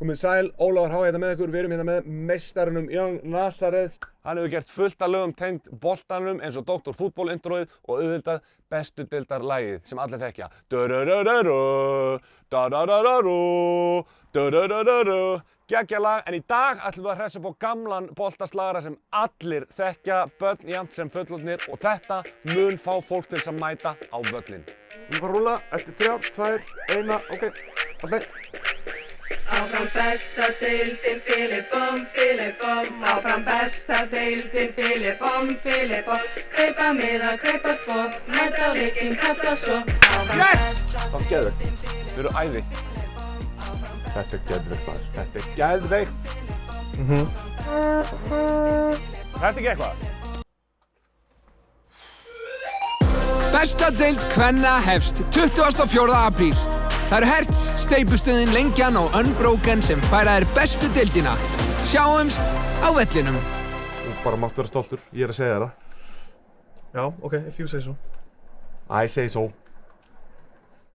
Komið sæl, Ólafur H. hérna með ykkur, við erum hérna með meistaranum Young Nazareth. Hann hefur gert fullt af lögum tengt boltanum eins og Dr. Fútból introið og auðvitað bestu deildarlagið sem allir þekkja. Geggjað lag, en í dag ætlum við að hressa upp á gamlan boltaslagara sem allir þekkja, börn jafnt sem fullorðnir, og þetta mun fá fólk til að mæta á völlinn. Við erum bara að rúlla eftir 3, 2, 1, ok, allir. Áfram besta deildin, Filipom, Filipom. Áfram besta deildin, Filipom, Filipom. Kaupa miða, kaupa 2, mæta á leikinn, kalla svo. Yes! Það er geðveikt. Þau eru æði. Þetta er geðveikt maður. Þetta er geðveikt. Þetta er ekki eitthvað. Besta deild kvenna hefst 24. apríl. Það eru Hertz, steypustöðin Lengjan og Unbroken sem færa þér bestu deildina. Sjáumst á vellinum. Þú bara máttu vera stoltur, ég er að segja þér það. Já, ok, if you say so. I say so.